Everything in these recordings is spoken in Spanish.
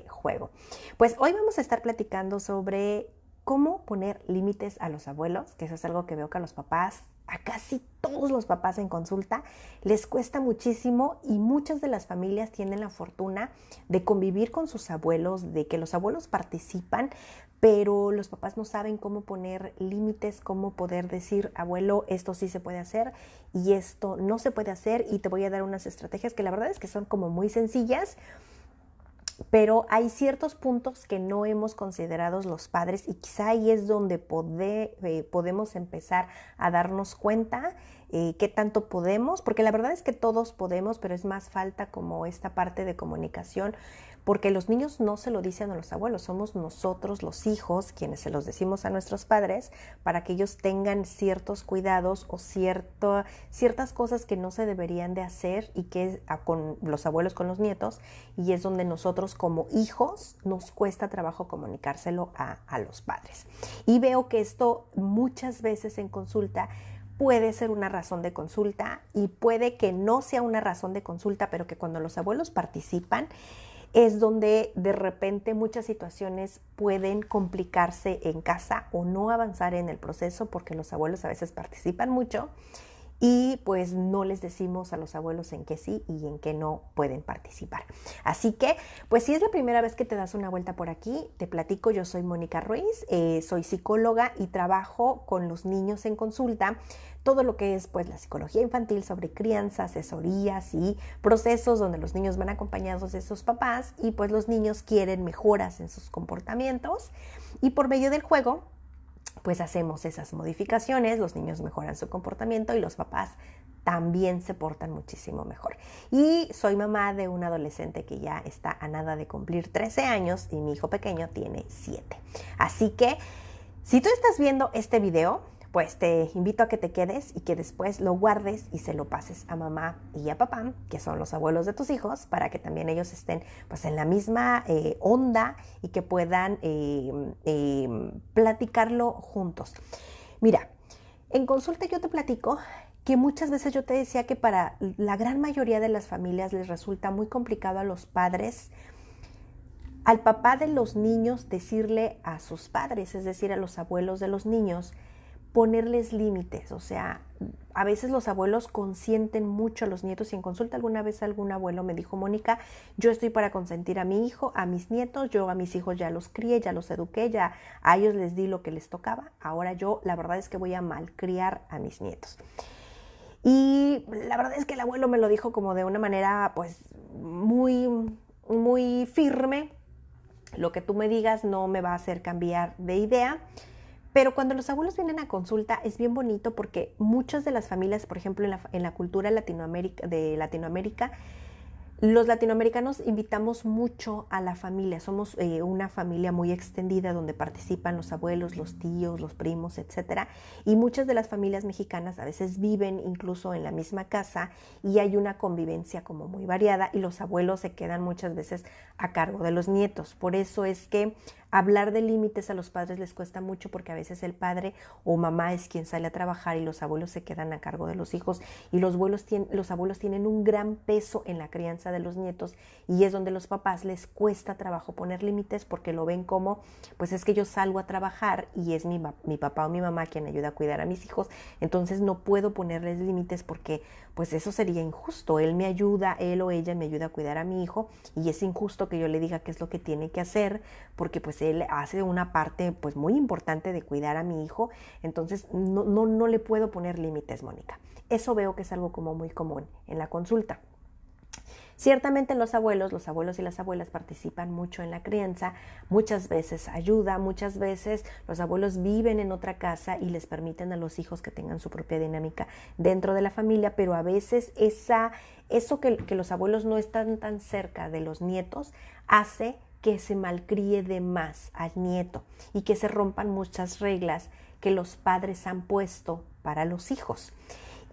juego. Pues hoy vamos a estar platicando sobre cómo poner límites a los abuelos, que eso es algo que veo que a los papás, a casi todos los papás en consulta, les cuesta muchísimo y muchas de las familias tienen la fortuna de convivir con sus abuelos, de que los abuelos participan, pero los papás no saben cómo poner límites, cómo poder decir, abuelo, esto sí se puede hacer y esto no se puede hacer, y te voy a dar unas estrategias que la verdad es que son como muy sencillas, pero hay ciertos puntos que no hemos considerado los padres y quizá ahí es donde podemos empezar a darnos cuenta qué tanto podemos, porque la verdad es que todos podemos, pero es más falta como esta parte de comunicación, porque los niños no se lo dicen a los abuelos, somos nosotros los hijos quienes se los decimos a nuestros padres para que ellos tengan ciertos cuidados o ciertas cosas que no se deberían de hacer y que con los abuelos con los nietos, y es donde nosotros como hijos nos cuesta trabajo comunicárselo a los padres. Y veo que esto muchas veces en consulta puede ser una razón de consulta y puede que no sea una razón de consulta, pero que cuando los abuelos participan es donde de repente muchas situaciones pueden complicarse en casa o no avanzar en el proceso porque los abuelos a veces participan mucho y pues no les decimos a los abuelos en qué sí y en qué no pueden participar. Así que, pues si es la primera vez que te das una vuelta por aquí, te platico, yo soy Mónica Ruiz, soy psicóloga y trabajo con los niños en consulta, todo lo que es pues la psicología infantil sobre crianza, asesorías y procesos donde los niños van acompañados de sus papás y pues los niños quieren mejoras en sus comportamientos y por medio del juego pues hacemos esas modificaciones, los niños mejoran su comportamiento y los papás también se portan muchísimo mejor. Y soy mamá de un adolescente que ya está a nada de cumplir 13 años y mi hijo pequeño tiene 7. Así que si tú estás viendo este video, pues te invito a que te quedes y que después lo guardes y se lo pases a mamá y a papá, que son los abuelos de tus hijos, para que también ellos estén pues en la misma onda y que puedan platicarlo juntos. Mira, en consulta yo te platico que muchas veces yo te decía que para la gran mayoría de las familias les resulta muy complicado a los padres, al papá de los niños, decirle a sus padres, es decir, a los abuelos de los niños, ponerles límites. O sea, a veces los abuelos consienten mucho a los nietos y en consulta alguna vez algún abuelo me dijo, Mónica, yo estoy para consentir a mi hijo, a mis nietos, yo a mis hijos ya los crié, ya los eduqué, ya a ellos les di lo que les tocaba, ahora yo la verdad es que voy a malcriar a mis nietos. Y la verdad es que el abuelo me lo dijo como de una manera pues muy firme, lo que tú me digas no me va a hacer cambiar de idea. Pero cuando los abuelos vienen a consulta es bien bonito porque muchas de las familias, por ejemplo, en la cultura de Latinoamérica, los latinoamericanos invitamos mucho a la familia. Somos una familia muy extendida donde participan los abuelos, los tíos, los primos, etcétera. Y muchas de las familias mexicanas a veces viven incluso en la misma casa y hay una convivencia como muy variada y los abuelos se quedan muchas veces a cargo de los nietos. Por eso es que hablar de límites a los padres les cuesta mucho porque a veces el padre o mamá es quien sale a trabajar y los abuelos se quedan a cargo de los hijos y los abuelos tienen un gran peso en la crianza de los nietos y es donde los papás les cuesta trabajo poner límites porque lo ven como, pues es que yo salgo a trabajar y es mi papá o mi mamá quien ayuda a cuidar a mis hijos, entonces no puedo ponerles límites porque pues eso sería injusto, él o ella me ayuda a cuidar a mi hijo y es injusto que yo le diga qué es lo que tiene que hacer porque pues él hace una parte pues muy importante de cuidar a mi hijo, entonces no le puedo poner límites, Mónica. Eso veo que es algo como muy común en la consulta. Ciertamente los abuelos y las abuelas participan mucho en la crianza, muchas veces ayuda, muchas veces los abuelos viven en otra casa y les permiten a los hijos que tengan su propia dinámica dentro de la familia, pero a veces eso que los abuelos no están tan cerca de los nietos hace que se malcríe de más al nieto y que se rompan muchas reglas que los padres han puesto para los hijos.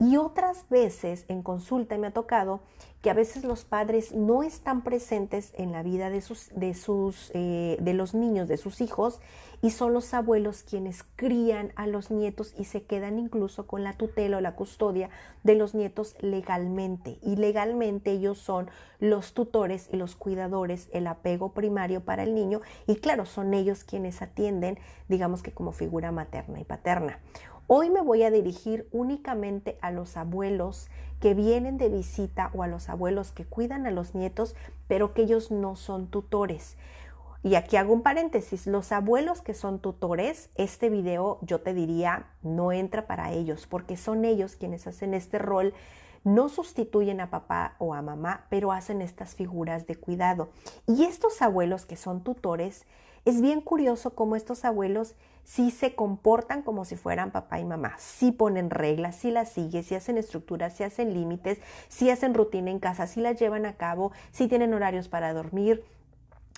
Y otras veces en consulta me ha tocado que a veces los padres no están presentes en la vida de los niños, de sus hijos, y son los abuelos quienes crían a los nietos y se quedan incluso con la tutela o la custodia de los nietos legalmente. Y legalmente ellos son los tutores y los cuidadores, el apego primario para el niño, y claro, son ellos quienes atienden, digamos que como figura materna y paterna. Hoy me voy a dirigir únicamente a los abuelos que vienen de visita o a los abuelos que cuidan a los nietos, pero que ellos no son tutores. Y aquí hago un paréntesis, los abuelos que son tutores, este video yo te diría no entra para ellos, porque son ellos quienes hacen este rol, no sustituyen a papá o a mamá, pero hacen estas figuras de cuidado. Y estos abuelos que son tutores, es bien curioso cómo estos abuelos sí se comportan como si fueran papá y mamá, sí ponen reglas, sí las siguen, sí hacen estructuras, sí hacen límites, sí hacen rutina en casa, sí las llevan a cabo, sí tienen horarios para dormir.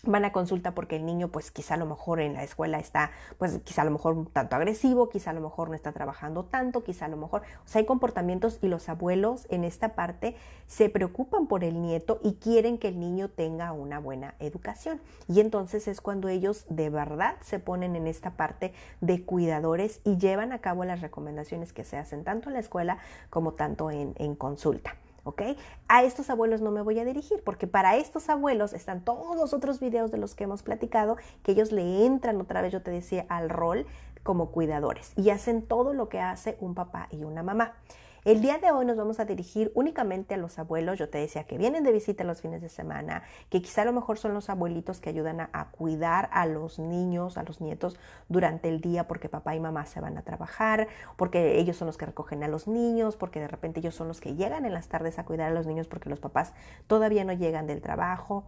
Van a consulta porque el niño pues quizá a lo mejor en la escuela está pues quizá a lo mejor un tanto agresivo, quizá a lo mejor no está trabajando tanto, quizá a lo mejor, o sea, hay comportamientos y los abuelos en esta parte se preocupan por el nieto y quieren que el niño tenga una buena educación. Y entonces es cuando ellos de verdad se ponen en esta parte de cuidadores y llevan a cabo las recomendaciones que se hacen tanto en la escuela como tanto en consulta. ¿Ok? A estos abuelos no me voy a dirigir porque para estos abuelos están todos los otros videos de los que hemos platicado, que ellos le entran otra vez, yo te decía, al rol como cuidadores y hacen todo lo que hace un papá y una mamá. El día de hoy nos vamos a dirigir únicamente a los abuelos, yo te decía que vienen de visita los fines de semana, que quizá a lo mejor son los abuelitos que ayudan a cuidar a los niños, a los nietos durante el día porque papá y mamá se van a trabajar, porque ellos son los que recogen a los niños, porque de repente ellos son los que llegan en las tardes a cuidar a los niños porque los papás todavía no llegan del trabajo,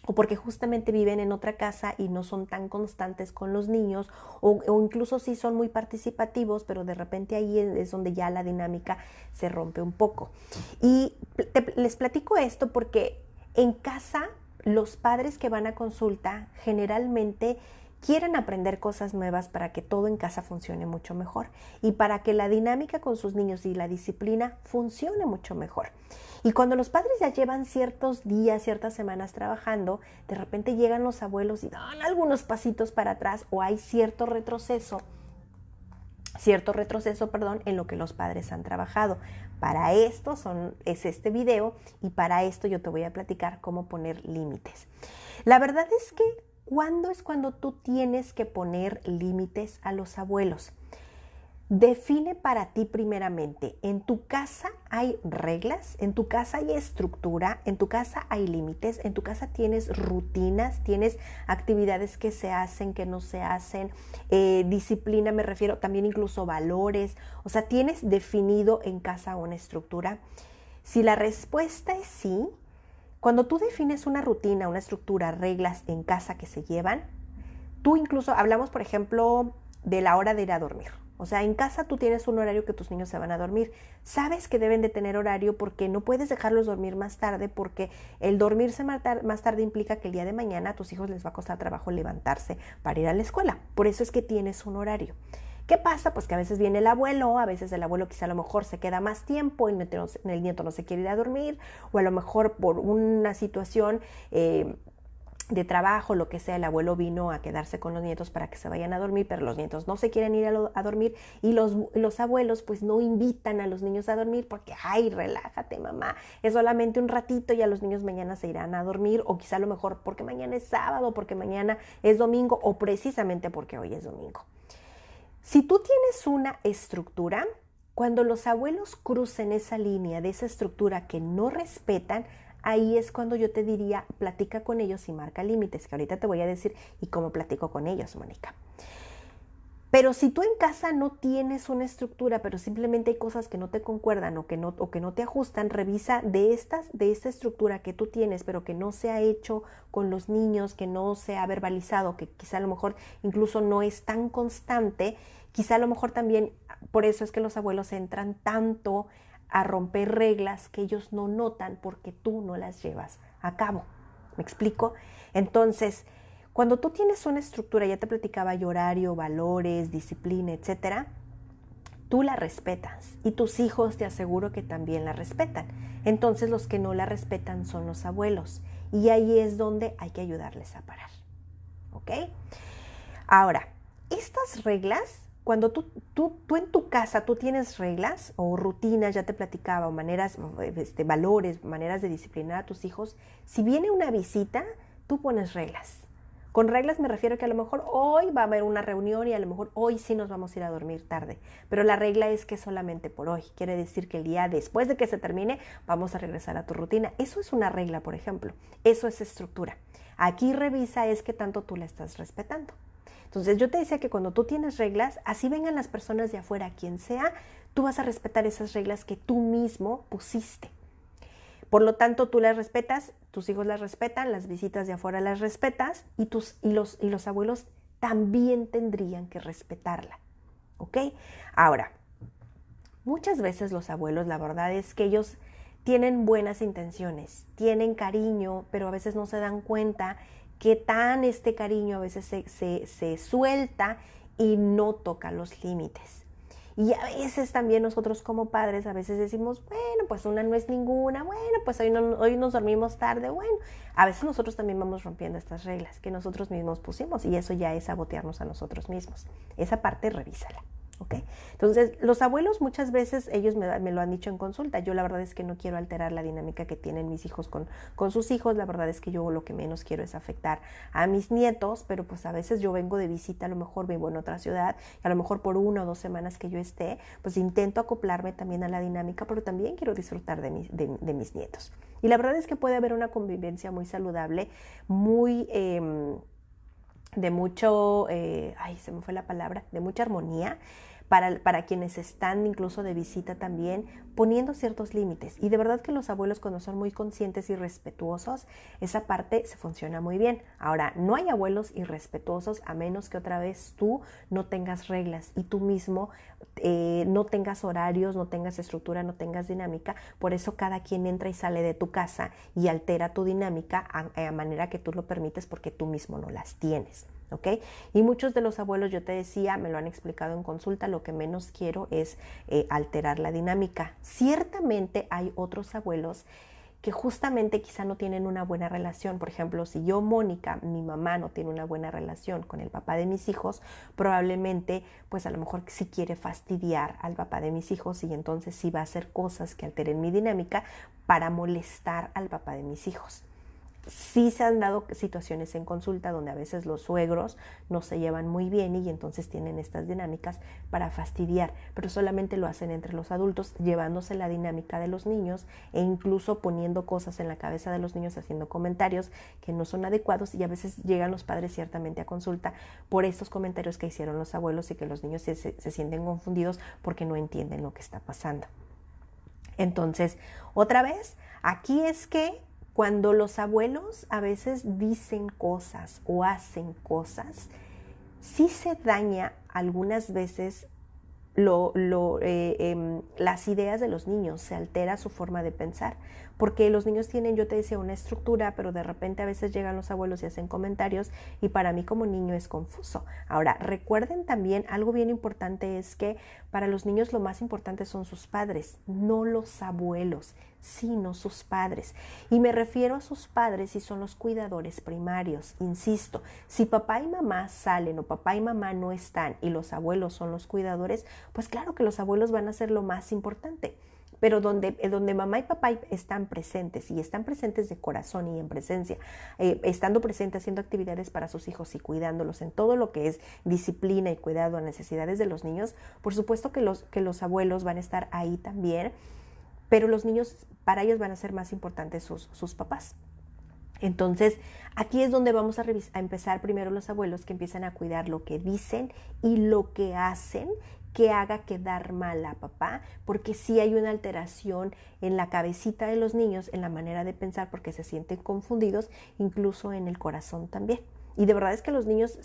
o porque justamente viven en otra casa y no son tan constantes con los niños, o incluso sí son muy participativos, pero de repente ahí es donde ya la dinámica se rompe un poco. Y les platico esto porque en casa los padres que van a consulta generalmente quieren aprender cosas nuevas para que todo en casa funcione mucho mejor y para que la dinámica con sus niños y la disciplina funcione mucho mejor. Y cuando los padres ya llevan ciertos días, ciertas semanas trabajando, de repente llegan los abuelos y dan algunos pasitos para atrás o hay cierto retroceso, en lo que los padres han trabajado. Para esto es este video y para esto yo te voy a platicar cómo poner límites. La verdad es que ¿cuándo es cuando tú tienes que poner límites a los abuelos? Define para ti primeramente, en tu casa hay reglas, en tu casa hay estructura, en tu casa hay límites, en tu casa tienes rutinas, tienes actividades que se hacen, que no se hacen, disciplina me refiero, también incluso valores, o sea, tienes definido en casa una estructura. Si la respuesta es sí, cuando tú defines una rutina, una estructura, reglas en casa que se llevan, tú incluso hablamos, por ejemplo, de la hora de ir a dormir. O sea, en casa tú tienes un horario que tus niños se van a dormir. Sabes que deben de tener horario porque no puedes dejarlos dormir más tarde porque el dormirse más tarde implica que el día de mañana a tus hijos les va a costar trabajo levantarse para ir a la escuela. Por eso es que tienes un horario. ¿Qué pasa? Pues que a veces viene el abuelo, a veces el abuelo quizá a lo mejor se queda más tiempo y el nieto no se quiere ir a dormir, o a lo mejor por una situación de trabajo, lo que sea, el abuelo vino a quedarse con los nietos para que se vayan a dormir, pero los nietos no se quieren ir a dormir y los abuelos pues no invitan a los niños a dormir porque, ay, relájate mamá, es solamente un ratito y a los niños mañana se irán a dormir, o quizá a lo mejor porque mañana es sábado, porque mañana es domingo, o precisamente porque hoy es domingo. Si tú tienes una estructura, cuando los abuelos crucen esa línea de esa estructura que no respetan, ahí es cuando yo te diría, platica con ellos y marca límites, que ahorita te voy a decir y cómo platico con ellos, Mónica. Pero si tú en casa no tienes una estructura, pero simplemente hay cosas que no te concuerdan o que no te ajustan, revisa de esta estructura que tú tienes, pero que no se ha hecho con los niños, que no se ha verbalizado, que quizá a lo mejor incluso no es tan constante, quizá a lo mejor también, por eso es que los abuelos entran tanto a romper reglas que ellos no notan porque tú no las llevas a cabo. ¿Me explico? Entonces, cuando tú tienes una estructura, ya te platicaba, horario, valores, disciplina, etcétera, tú la respetas y tus hijos te aseguro que también la respetan. Entonces los que no la respetan son los abuelos y ahí es donde hay que ayudarles a parar. ¿Ok? Ahora, estas reglas, cuando tú en tu casa tú tienes reglas o rutinas, ya te platicaba, o maneras, valores, maneras de disciplinar a tus hijos, si viene una visita, tú pones reglas. Con reglas me refiero que a lo mejor hoy va a haber una reunión y a lo mejor hoy sí nos vamos a ir a dormir tarde, pero la regla es que solamente por hoy. Quiere decir que el día después de que se termine vamos a regresar a tu rutina. Eso es una regla, por ejemplo. Eso es estructura. Aquí revisa es que tanto tú la estás respetando. Entonces yo te decía que cuando tú tienes reglas, así vengan las personas de afuera, quien sea, tú vas a respetar esas reglas que tú mismo pusiste. Por lo tanto, tú las respetas, tus hijos las respetan, las visitas de afuera las respetas y los abuelos también tendrían que respetarla. ¿Ok? Ahora, muchas veces los abuelos, la verdad es que ellos tienen buenas intenciones, tienen cariño, pero a veces no se dan cuenta que tan este cariño a veces se suelta y no toca los límites. Y a veces también nosotros como padres a veces decimos, bueno, pues una no es ninguna, bueno, pues hoy nos dormimos tarde, bueno. A veces nosotros también vamos rompiendo estas reglas que nosotros mismos pusimos y eso ya es sabotearnos a nosotros mismos. Esa parte revísala. ¿Ok? Entonces, los abuelos muchas veces, ellos me lo han dicho en consulta, yo la verdad es que no quiero alterar la dinámica que tienen mis hijos con sus hijos, la verdad es que yo lo que menos quiero es afectar a mis nietos, pero pues a veces yo vengo de visita, a lo mejor vivo en otra ciudad, y a lo mejor por 1 o 2 semanas que yo esté, pues intento acoplarme también a la dinámica, pero también quiero disfrutar de mis nietos. Y la verdad es que puede haber una convivencia muy saludable, muy... de mucho, se me fue la palabra, de mucha armonía para quienes están incluso de visita también, poniendo ciertos límites. Y de verdad que los abuelos cuando son muy conscientes y respetuosos, esa parte se funciona muy bien. Ahora, no hay abuelos irrespetuosos a menos que otra vez tú no tengas reglas y tú mismo no tengas horarios, no tengas estructura, no tengas dinámica. Por eso cada quien entra y sale de tu casa y altera tu dinámica a manera que tú lo permites porque tú mismo no las tienes. ¿Ok? Y muchos de los abuelos, yo te decía, me lo han explicado en consulta, lo que menos quiero es alterar la dinámica. Ciertamente hay otros abuelos que justamente quizá no tienen una buena relación. Por ejemplo, si yo, Mónica, mi mamá no tiene una buena relación con el papá de mis hijos, probablemente, pues a lo mejor sí quiere fastidiar al papá de mis hijos y entonces sí va a hacer cosas que alteren mi dinámica para molestar al papá de mis hijos. Sí se han dado situaciones en consulta donde a veces los suegros no se llevan muy bien y entonces tienen estas dinámicas para fastidiar, pero solamente lo hacen entre los adultos, llevándose la dinámica de los niños e incluso poniendo cosas en la cabeza de los niños, haciendo comentarios que no son adecuados y a veces llegan los padres ciertamente a consulta por estos comentarios que hicieron los abuelos y que los niños se sienten confundidos porque no entienden lo que está pasando. Entonces, otra vez, aquí es que cuando los abuelos a veces dicen cosas o hacen cosas, sí se daña algunas veces las ideas de los niños, se altera su forma de pensar, porque los niños tienen, yo te decía, una estructura, pero de repente a veces llegan los abuelos y hacen comentarios y para mí como niño es confuso. Ahora, recuerden también, algo bien importante es que para los niños lo más importante son sus padres, no los abuelos, sino sus padres. Y me refiero a sus padres si son los cuidadores primarios. Insisto, si papá y mamá salen o papá y mamá no están y los abuelos son los cuidadores, pues claro que los abuelos van a ser lo más importante. Pero donde mamá y papá están presentes y están presentes de corazón y en presencia, estando presentes haciendo actividades para sus hijos y cuidándolos en todo lo que es disciplina y cuidado a necesidades de los niños, por supuesto que los abuelos van a estar ahí también, pero los niños, para ellos van a ser más importantes sus papás. Entonces, aquí es donde vamos a empezar primero los abuelos que empiezan a cuidar lo que dicen y lo que hacen que haga quedar mal a papá, porque sí hay una alteración en la cabecita de los niños, en la manera de pensar, porque se sienten confundidos, incluso en el corazón también. Y de verdad es que los niños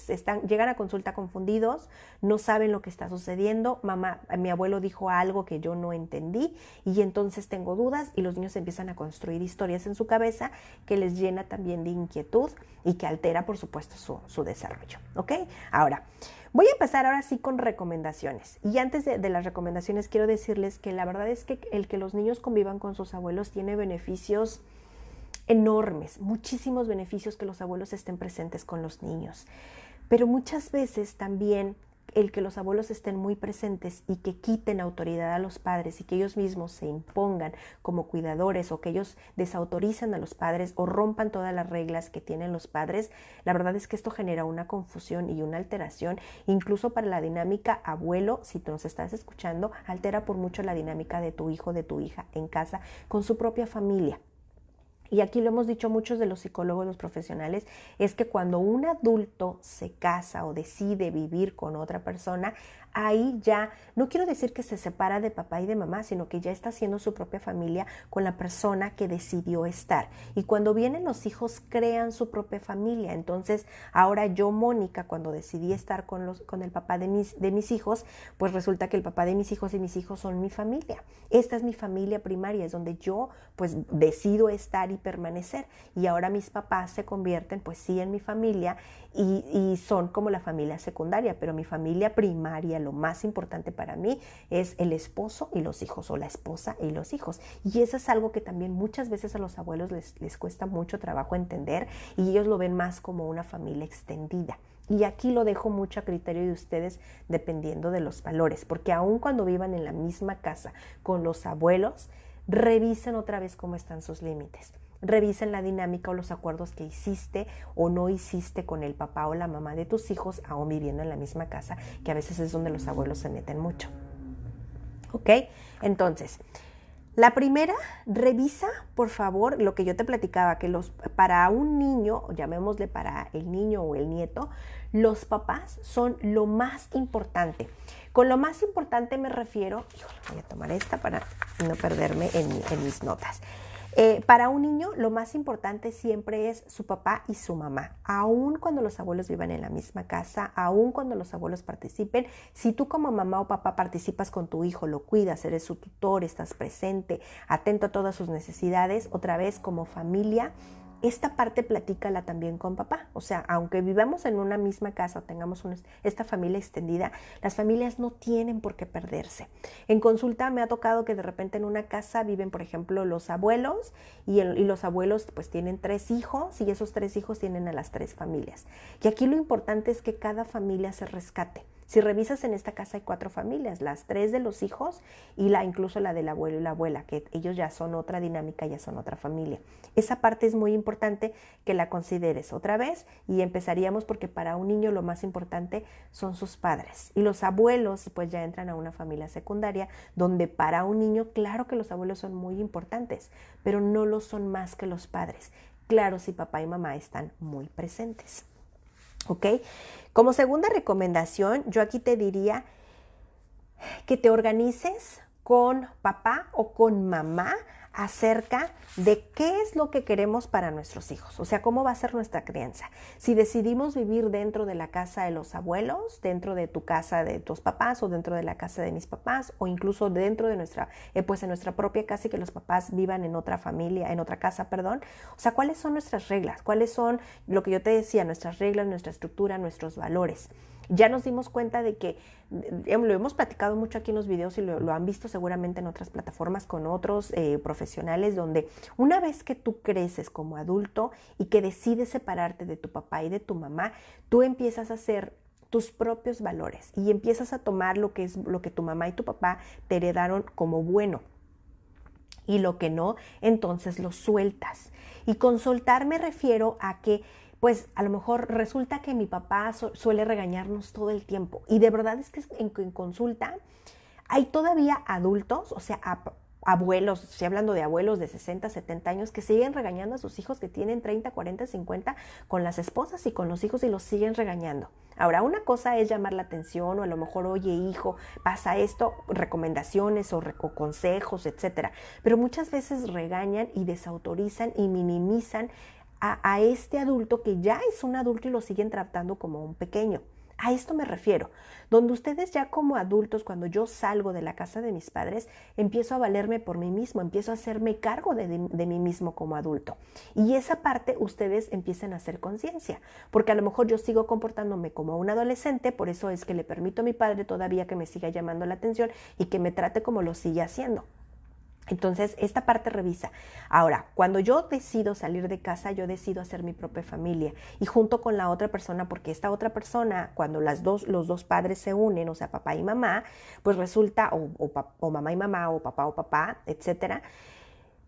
llegan a consulta confundidos, no saben lo que está sucediendo. Mamá, mi abuelo dijo algo que yo no entendí y entonces tengo dudas, y los niños empiezan a construir historias en su cabeza que les llena también de inquietud y que altera, por supuesto, su desarrollo. ¿Ok? Ahora, voy a empezar ahora sí con recomendaciones. Y antes de las recomendaciones quiero decirles que la verdad es que el que los niños convivan con sus abuelos tiene beneficios enormes, muchísimos beneficios que los abuelos estén presentes con los niños. Pero muchas veces también el que los abuelos estén muy presentes y que quiten autoridad a los padres y que ellos mismos se impongan como cuidadores, o que ellos desautoricen a los padres o rompan todas las reglas que tienen los padres, la verdad es que esto genera una confusión y una alteración, incluso para la dinámica abuelo. Si tú nos estás escuchando, altera por mucho la dinámica de tu hijo, de tu hija en casa, con su propia familia. Y aquí lo hemos dicho muchos de los psicólogos, los profesionales, es que cuando un adulto se casa o decide vivir con otra persona, ahí ya, no quiero decir que se separa de papá y de mamá, sino que ya está haciendo su propia familia con la persona que decidió estar. Y cuando vienen los hijos, crean su propia familia. Entonces, ahora yo, Mónica, cuando decidí estar con el papá de mis hijos, pues resulta que el papá de mis hijos y mis hijos son mi familia. Esta es mi familia primaria, es donde yo pues decido estar y permanecer. Y ahora mis papás se convierten pues sí en mi familia y son como la familia secundaria, pero mi familia primaria, lo más importante para mí es el esposo y los hijos, o la esposa y los hijos. Y eso es algo que también muchas veces a los abuelos les cuesta mucho trabajo entender, y ellos lo ven más como una familia extendida. Y aquí lo dejo mucho a criterio de ustedes, dependiendo de los valores, porque aun cuando vivan en la misma casa con los abuelos, revisen otra vez cómo están sus límites. Revisen la dinámica o los acuerdos que hiciste o no hiciste con el papá o la mamá de tus hijos, aún viviendo en la misma casa, que a veces es donde los abuelos se meten mucho. ¿Ok? Entonces, la primera, revisa, por favor, lo que yo te platicaba, que para un niño, llamémosle para el niño o el nieto, los papás son lo más importante. Con lo más importante me refiero, voy a tomar esta para no perderme en mis notas. Para un niño lo más importante siempre es su papá y su mamá, aun cuando los abuelos vivan en la misma casa, aun cuando los abuelos participen. Si tú como mamá o papá participas con tu hijo, lo cuidas, eres su tutor, estás presente, atento a todas sus necesidades, otra vez como familia, esta parte platícala también con papá. O sea, aunque vivamos en una misma casa o tengamos esta familia extendida, las familias no tienen por qué perderse. En consulta me ha tocado que de repente en una casa viven, por ejemplo, los abuelos y los abuelos pues tienen 3 hijos, y esos 3 hijos tienen a las 3 familias. Y aquí lo importante es que cada familia se rescate. Si revisas, en esta casa hay 4 familias, las 3 de los hijos y incluso la del abuelo y la abuela, que ellos ya son otra dinámica, ya son otra familia. Esa parte es muy importante que la consideres otra vez, y empezaríamos porque para un niño lo más importante son sus padres. Y los abuelos pues ya entran a una familia secundaria, donde para un niño, claro que los abuelos son muy importantes, pero no lo son más que los padres. Claro, si papá y mamá están muy presentes. ¿Ok? Como segunda recomendación, yo aquí te diría que te organices con papá o con mamá acerca de qué es lo que queremos para nuestros hijos, o sea, cómo va a ser nuestra crianza. Si decidimos vivir dentro de la casa de los abuelos, dentro de tu casa de tus papás, o dentro de la casa de mis papás, o incluso dentro de en nuestra propia casa, y que los papás vivan en otra familia, en otra casa, perdón. O sea, ¿cuáles son nuestras reglas? ¿Cuáles son, lo que yo te decía, nuestras reglas, nuestra estructura, nuestros valores? Ya nos dimos cuenta de que, lo hemos platicado mucho aquí en los videos y lo han visto seguramente en otras plataformas con otros profesionales, donde una vez que tú creces como adulto y que decides separarte de tu papá y de tu mamá, tú empiezas a hacer tus propios valores y empiezas a tomar lo que tu mamá y tu papá te heredaron como bueno, y lo que no, entonces lo sueltas. Y con soltar me refiero a que pues a lo mejor resulta que mi papá suele regañarnos todo el tiempo, y de verdad es que en consulta hay todavía adultos, o sea, abuelos, estoy hablando de abuelos de 60, 70 años, que siguen regañando a sus hijos que tienen 30, 40, 50, con las esposas y con los hijos, y los siguen regañando. Ahora, una cosa es llamar la atención, o a lo mejor, oye, hijo, pasa esto, recomendaciones o consejos, etcétera. Pero muchas veces regañan y desautorizan y minimizan a este adulto que ya es un adulto y lo siguen tratando como un pequeño. A esto me refiero, donde ustedes ya como adultos, cuando yo salgo de la casa de mis padres, empiezo a valerme por mí mismo, empiezo a hacerme cargo de mí mismo como adulto. Y esa parte ustedes empiezan a hacer conciencia, porque a lo mejor yo sigo comportándome como un adolescente, por eso es que le permito a mi padre todavía que me siga llamando la atención y que me trate como lo sigue haciendo. Entonces, esta parte revisa. Ahora, cuando yo decido salir de casa, yo decido hacer mi propia familia y junto con la otra persona, porque esta otra persona, cuando los dos padres se unen, o sea, papá y mamá, pues resulta, o mamá y mamá, o papá, etcétera,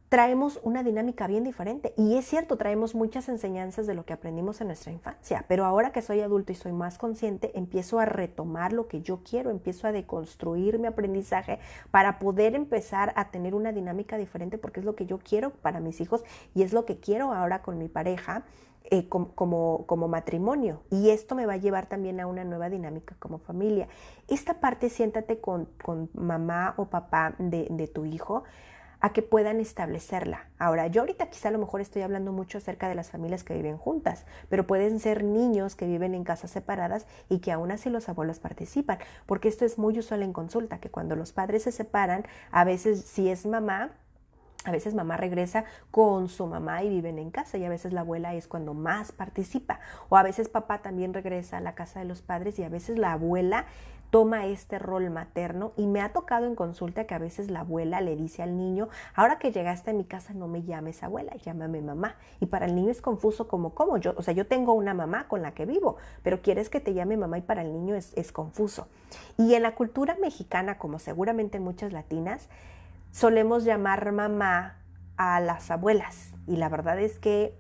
traemos una dinámica bien diferente. Y es cierto, traemos muchas enseñanzas de lo que aprendimos en nuestra infancia, pero ahora que soy adulto y soy más consciente, empiezo a retomar lo que yo quiero, empiezo a deconstruir mi aprendizaje para poder empezar a tener una dinámica diferente, porque es lo que yo quiero para mis hijos y es lo que quiero ahora con mi pareja. Como matrimonio, y esto me va a llevar también a una nueva dinámica como familia. Esta parte, siéntate con mamá o papá de tu hijo a que puedan establecerla. Ahora, yo ahorita quizá a lo mejor estoy hablando mucho acerca de las familias que viven juntas, pero pueden ser niños que viven en casas separadas y que aún así los abuelos participan, porque esto es muy usual en consulta, que cuando los padres se separan, a veces si es mamá, a veces mamá regresa con su mamá y viven en casa, y a veces la abuela es cuando más participa, o a veces papá también regresa a la casa de los padres y a veces la abuela toma este rol materno. Y me ha tocado en consulta que a veces la abuela le dice al niño: ahora que llegaste a mi casa no me llames abuela, llámame mamá. Y para el niño es confuso, como ¿cómo? Yo tengo una mamá con la que vivo, pero quieres que te llame mamá, y para el niño es confuso. Y en la cultura mexicana, como seguramente en muchas latinas, solemos llamar mamá a las abuelas, y la verdad es que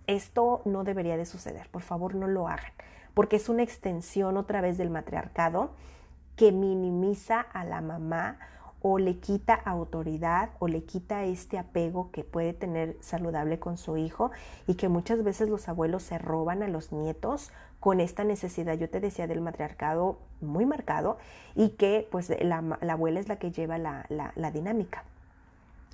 esto no debería de suceder. Por favor, no lo hagan, porque es una extensión otra vez del matriarcado que minimiza a la mamá, o le quita autoridad, o le quita este apego que puede tener saludable con su hijo, y que muchas veces los abuelos se roban a los nietos con esta necesidad, yo te decía, del matriarcado muy marcado, y que pues la abuela es la que lleva la dinámica.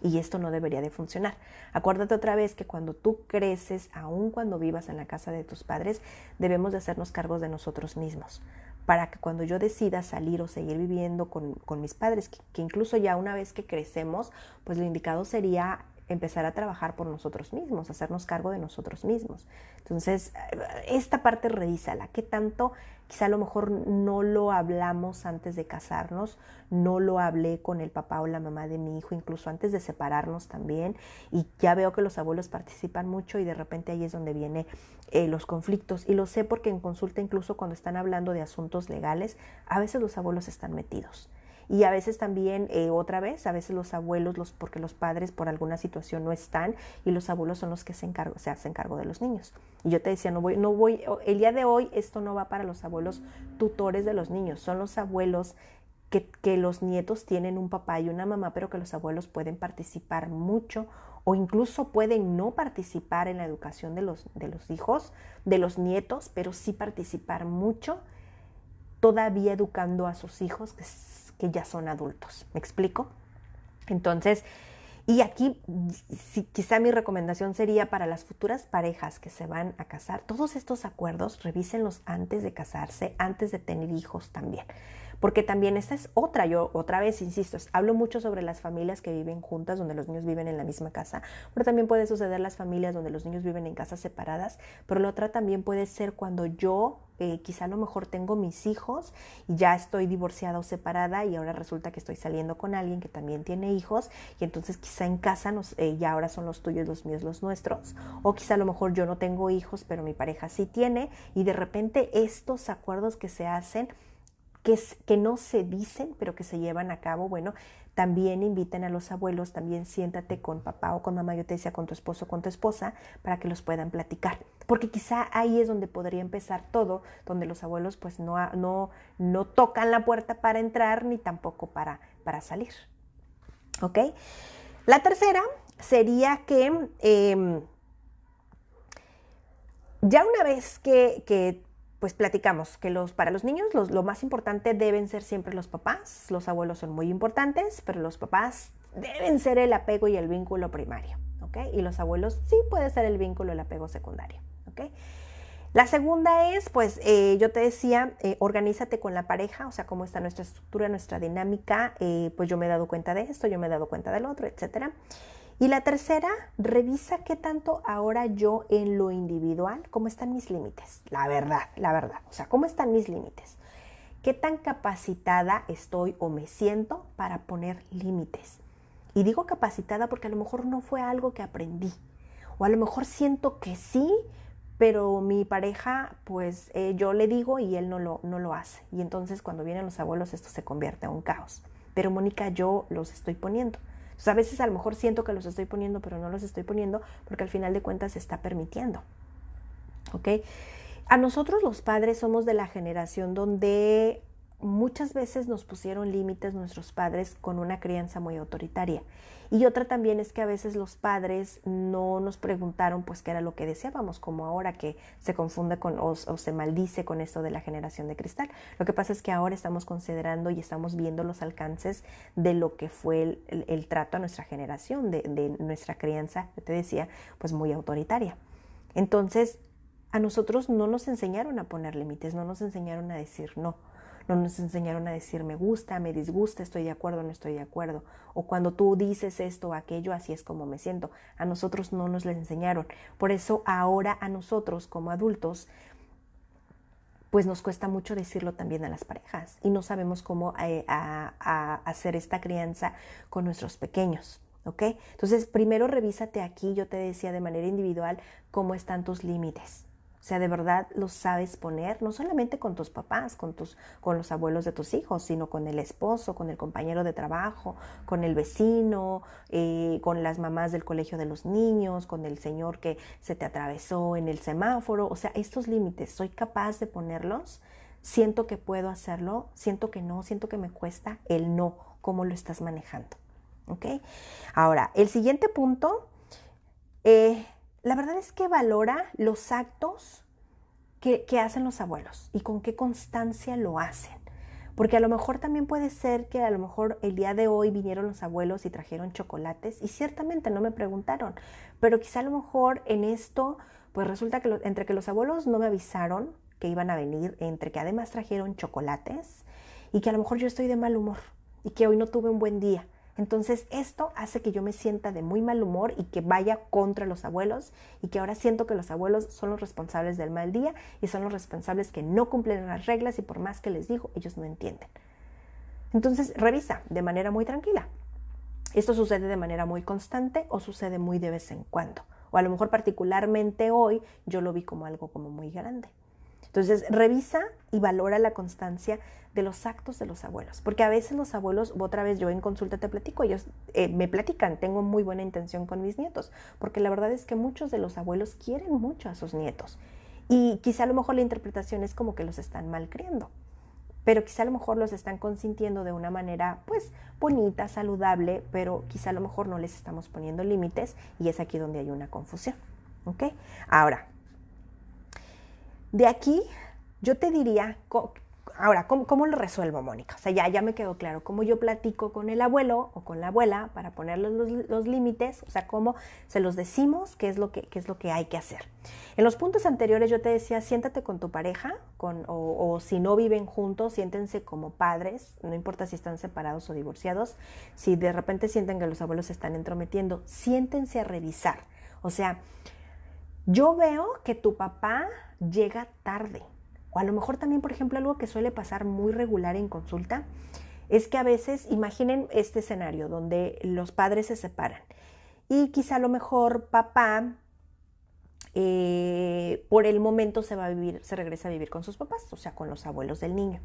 Y esto no debería de funcionar. Acuérdate otra vez que cuando tú creces, aun cuando vivas en la casa de tus padres, debemos de hacernos cargos de nosotros mismos, para que cuando yo decida salir o seguir viviendo con mis padres, que incluso ya una vez que crecemos, pues lo indicado sería empezar a trabajar por nosotros mismos, hacernos cargo de nosotros mismos. Entonces, esta parte revísala. ¿Qué tanto? Quizá a lo mejor no lo hablamos antes de casarnos, no lo hablé con el papá o la mamá de mi hijo, incluso antes de separarnos también, y ya veo que los abuelos participan mucho, y de repente ahí es donde vienen los conflictos. Y lo sé porque en consulta, incluso cuando están hablando de asuntos legales, a veces los abuelos están metidos. Y a veces también, otra vez, a veces los abuelos, porque los padres por alguna situación no están, y los abuelos son los que se hacen cargo de los niños. Y yo te decía, no voy, el día de hoy esto no va para los abuelos tutores de los niños, son los abuelos que los nietos tienen un papá y una mamá, pero que los abuelos pueden participar mucho, o incluso pueden no participar en la educación de los hijos, de los nietos, pero sí participar mucho, todavía educando a sus hijos que ya son adultos. ¿Me explico? Entonces, y aquí quizá mi recomendación sería para las futuras parejas que se van a casar: todos estos acuerdos revísenlos antes de casarse, antes de tener hijos también. Porque también esta es otra, yo otra vez insisto, hablo mucho sobre las familias que viven juntas, donde los niños viven en la misma casa, pero también puede suceder las familias donde los niños viven en casas separadas. Pero la otra también puede ser cuando yo quizá a lo mejor tengo mis hijos y ya estoy divorciada o separada, y ahora resulta que estoy saliendo con alguien que también tiene hijos, y entonces quizá en casa ya ahora son los tuyos, los míos, los nuestros. O quizá a lo mejor yo no tengo hijos, pero mi pareja sí tiene, y de repente estos acuerdos que se hacen, que no se dicen, pero que se llevan a cabo, bueno, también inviten a los abuelos, también siéntate con papá o con mamá, yo te decía, con tu esposo o con tu esposa, para que los puedan platicar. Porque quizá ahí es donde podría empezar todo, donde los abuelos pues no tocan la puerta para entrar, ni tampoco para salir. ¿Ok? La tercera sería que ya una vez que pues platicamos que para los niños lo más importante deben ser siempre los papás. Los abuelos son muy importantes, pero los papás deben ser el apego y el vínculo primario. ¿ok? Y los abuelos sí puede ser el vínculo, el apego secundario, ¿ok? La segunda es, pues, yo te decía, organízate con la pareja, o sea, cómo está nuestra estructura, nuestra dinámica, pues yo me he dado cuenta de esto, yo me he dado cuenta del otro, etcétera. Y la tercera, revisa qué tanto ahora yo en lo individual, cómo están mis límites, la verdad, o sea, cómo están mis límites. ¿Qué tan capacitada estoy o me siento para poner límites? Y digo capacitada porque a lo mejor no fue algo que aprendí. O a lo mejor siento que sí, pero mi pareja, pues yo le digo y él no lo hace. Y entonces cuando vienen los abuelos esto se convierte en un caos. Pero Mónica, yo los estoy poniendo. O sea, a veces a lo mejor siento que los estoy poniendo, pero no los estoy poniendo porque al final de cuentas se está permitiendo. ¿Ok? A nosotros los padres somos de la generación donde muchas veces nos pusieron límites nuestros padres con una crianza muy autoritaria. Y otra también es que a veces los padres no nos preguntaron pues qué era lo que deseábamos, como ahora que se confunde con o se maldice con esto de la generación de cristal. Lo que pasa es que ahora estamos considerando y estamos viendo los alcances de lo que fue el trato a nuestra generación, de nuestra crianza, yo te decía, pues muy autoritaria. Entonces, a nosotros no nos enseñaron a poner límites, no nos enseñaron a decir no. No nos enseñaron a decir me gusta, me disgusta, estoy de acuerdo, no estoy de acuerdo. O cuando tú dices esto o aquello, así es como me siento. A nosotros no nos lo enseñaron. Por eso ahora a nosotros como adultos, pues nos cuesta mucho decirlo también a las parejas. Y no sabemos cómo hacer esta crianza con nuestros pequeños. ¿Ok? Entonces, primero revísate aquí, yo te decía de manera individual, cómo están tus límites. O sea, de verdad los sabes poner, no solamente con tus papás, con los abuelos de tus hijos, sino con el esposo, con el compañero de trabajo, con el vecino, con las mamás del colegio de los niños, con el señor que se te atravesó en el semáforo. O sea, estos límites, ¿soy capaz de ponerlos? Siento que puedo hacerlo, siento que no, siento que me cuesta el no, ¿cómo lo estás manejando? ¿Ok? Ahora, el siguiente punto, la verdad es que valora los actos que hacen los abuelos y con qué constancia lo hacen. Porque a lo mejor también puede ser que a lo mejor el día de hoy vinieron los abuelos y trajeron chocolates y ciertamente no me preguntaron, pero quizá a lo mejor en esto, pues resulta que entre que los abuelos no me avisaron que iban a venir, entre que además trajeron chocolates y que a lo mejor yo estoy de mal humor y que hoy no tuve un buen día. Entonces esto hace que yo me sienta de muy mal humor y que vaya contra los abuelos y que ahora siento que los abuelos son los responsables del mal día y son los responsables que no cumplen las reglas y por más que les digo, ellos no entienden. Entonces revisa de manera muy tranquila. ¿Esto sucede de manera muy constante o sucede muy de vez en cuando? O a lo mejor particularmente hoy yo lo vi como algo como muy grande. Entonces, revisa y valora la constancia de los actos de los abuelos, porque a veces los abuelos, otra vez yo en consulta te platico, ellos me platican, tengo muy buena intención con mis nietos, porque la verdad es que muchos de los abuelos quieren mucho a sus nietos y quizá a lo mejor la interpretación es como que los están malcriando, pero quizá a lo mejor los están consintiendo de una manera pues bonita, saludable, pero quizá a lo mejor no les estamos poniendo límites y es aquí donde hay una confusión, ¿ok? Ahora, de aquí, yo te diría, ahora, ¿cómo lo resuelvo, Mónica? O sea, ya me quedó claro cómo yo platico con el abuelo o con la abuela para ponerles los límites, o sea, cómo se los decimos, qué es lo que hay que hacer. En los puntos anteriores yo te decía, siéntate con tu pareja, o si no viven juntos, siéntense como padres, no importa si están separados o divorciados, si de repente sienten que los abuelos se están entrometiendo, siéntense a revisar, o sea, yo veo que tu papá llega tarde. O a lo mejor también, por ejemplo, algo que suele pasar muy regular en consulta es que a veces, imaginen este escenario donde los padres se separan y quizá a lo mejor papá por el momento se regresa a vivir con sus papás, o sea, con los abuelos del niño.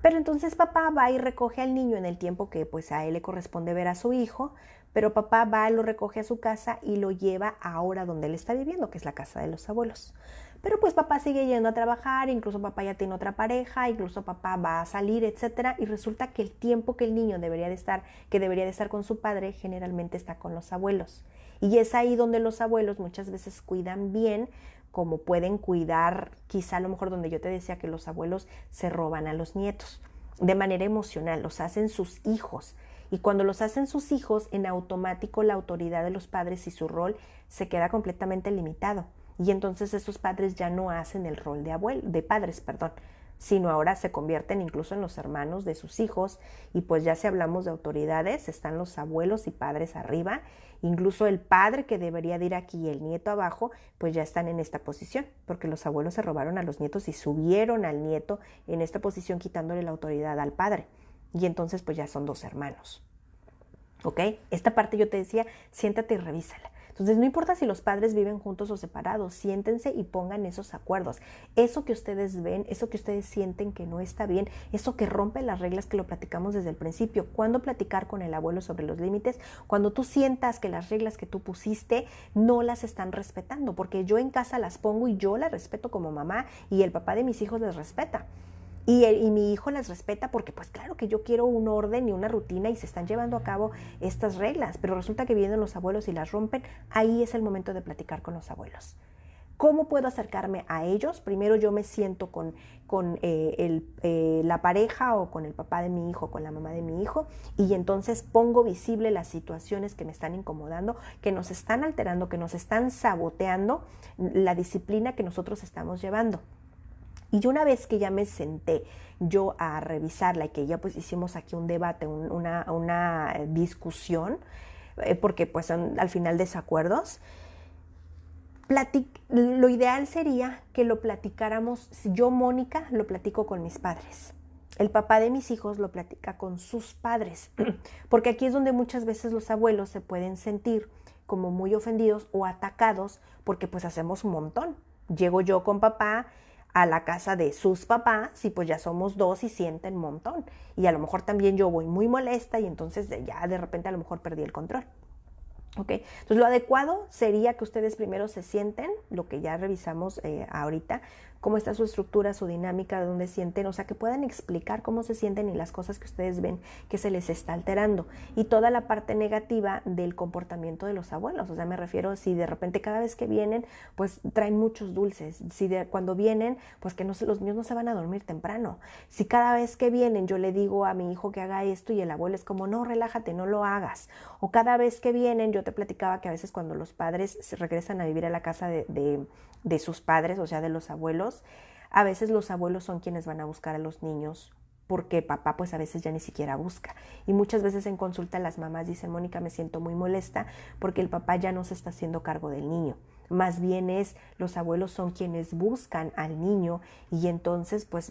Pero entonces papá va y recoge al niño en el tiempo que pues a él le corresponde ver a su hijo, pero papá va, lo recoge a su casa y lo lleva ahora donde él está viviendo, que es la casa de los abuelos. Pero pues papá sigue yendo a trabajar, incluso papá ya tiene otra pareja, incluso papá va a salir, etcétera, y resulta que el tiempo que el niño debería de estar con su padre, generalmente está con los abuelos. Y es ahí donde los abuelos muchas veces cuidan bien, como pueden cuidar, quizá a lo mejor donde yo te decía que los abuelos se roban a los nietos, de manera emocional, los hacen sus hijos. Y cuando los hacen sus hijos, en automático la autoridad de los padres y su rol se queda completamente limitado. Y entonces esos padres ya no hacen el rol de padres, perdón, sino ahora se convierten incluso en los hermanos de sus hijos. Y pues ya si hablamos de autoridades, están los abuelos y padres arriba, incluso el padre que debería de ir aquí y el nieto abajo, pues ya están en esta posición, porque los abuelos se robaron a los nietos y subieron al nieto en esta posición quitándole la autoridad al padre. Y entonces pues ya son dos hermanos. ¿Ok? Esta parte yo te decía, siéntate y revísala. Entonces, no importa si los padres viven juntos o separados, siéntense y pongan esos acuerdos. Eso que ustedes ven, eso que ustedes sienten que no está bien, eso que rompe las reglas que lo platicamos desde el principio. ¿Cuándo platicar con el abuelo sobre los límites? Cuando tú sientas que las reglas que tú pusiste no las están respetando, porque yo en casa las pongo y yo las respeto como mamá y el papá de mis hijos les respeta. Y mi hijo las respeta porque pues claro que yo quiero un orden y una rutina y se están llevando a cabo estas reglas, pero resulta que vienen los abuelos y las rompen. Ahí es el momento de platicar con los abuelos. ¿Cómo puedo acercarme a ellos? Primero yo me siento con la pareja o con el papá de mi hijo, con la mamá de mi hijo, y entonces pongo visible las situaciones que me están incomodando, que nos están alterando, que nos están saboteando la disciplina que nosotros estamos llevando. Y una vez que ya me senté yo a revisarla y que ya pues hicimos aquí un debate, una discusión, porque pues son al final desacuerdos, lo ideal sería que lo platicáramos, yo Mónica lo platico con mis padres. El papá de mis hijos lo platica con sus padres, porque aquí es donde muchas veces los abuelos se pueden sentir como muy ofendidos o atacados porque pues hacemos un montón. Llego yo con papá a la casa de sus papás y pues ya somos dos y sienten un montón. Y a lo mejor también yo voy muy molesta y entonces ya de repente a lo mejor perdí el control. ¿Ok? Entonces lo adecuado sería que ustedes primero se sienten, lo que ya revisamos ahorita, cómo está su estructura, su dinámica, de dónde sienten, o sea, que puedan explicar cómo se sienten y las cosas que ustedes ven que se les está alterando. Y toda la parte negativa del comportamiento de los abuelos, o sea, me refiero si de repente cada vez que vienen, pues traen muchos dulces, si cuando vienen, pues que los niños no se van a dormir temprano. Si cada vez que vienen yo le digo a mi hijo que haga esto y el abuelo es como, no, relájate, no lo hagas. O cada vez que vienen, yo te platicaba que a veces cuando los padres se regresan a vivir a la casa de sus padres, o sea, de los abuelos, a veces los abuelos son quienes van a buscar a los niños porque papá pues a veces ya ni siquiera busca. Y muchas veces en consulta las mamás dicen, Mónica, me siento muy molesta porque el papá ya no se está haciendo cargo del niño. Más bien los abuelos son quienes buscan al niño y entonces pues,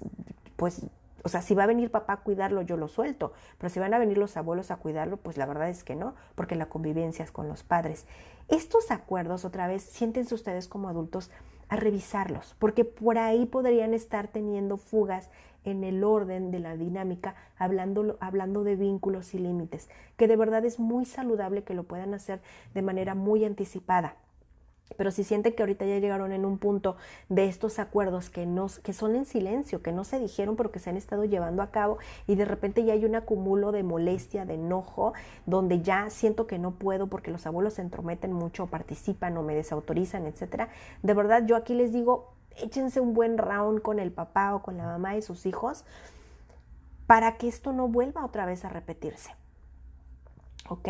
o sea, si va a venir papá a cuidarlo, yo lo suelto, pero si van a venir los abuelos a cuidarlo, pues la verdad es que no, porque la convivencia es con los padres. Estos acuerdos, otra vez, siéntense ustedes como adultos a revisarlos, porque por ahí podrían estar teniendo fugas en el orden de la dinámica, hablando de vínculos y límites, que de verdad es muy saludable que lo puedan hacer de manera muy anticipada. Pero si sienten que ahorita ya llegaron en un punto de estos acuerdos que son en silencio, que no se dijeron pero que se han estado llevando a cabo y de repente ya hay un acumulo de molestia, de enojo, donde ya siento que no puedo porque los abuelos se entrometen mucho, o participan o me desautorizan, etcétera. De verdad yo aquí les digo, échense un buen round con el papá o con la mamá de sus hijos para que esto no vuelva otra vez a repetirse. ¿Ok?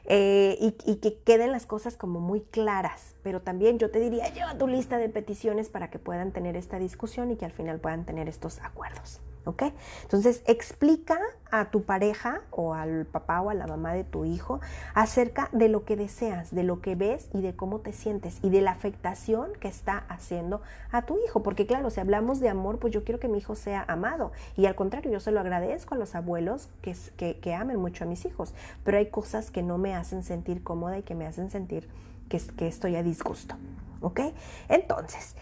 Y que queden las cosas como muy claras, pero también yo te diría, lleva tu lista de peticiones para que puedan tener esta discusión y que al final puedan tener estos acuerdos. ¿Ok? Entonces, explica a tu pareja o al papá o a la mamá de tu hijo acerca de lo que deseas, de lo que ves y de cómo te sientes y de la afectación que está haciendo a tu hijo. Porque claro, si hablamos de amor, pues yo quiero que mi hijo sea amado y al contrario, yo se lo agradezco a los abuelos que amen mucho a mis hijos, pero hay cosas que no me hacen sentir cómoda y que me hacen sentir que estoy a disgusto. ¿Ok? Entonces,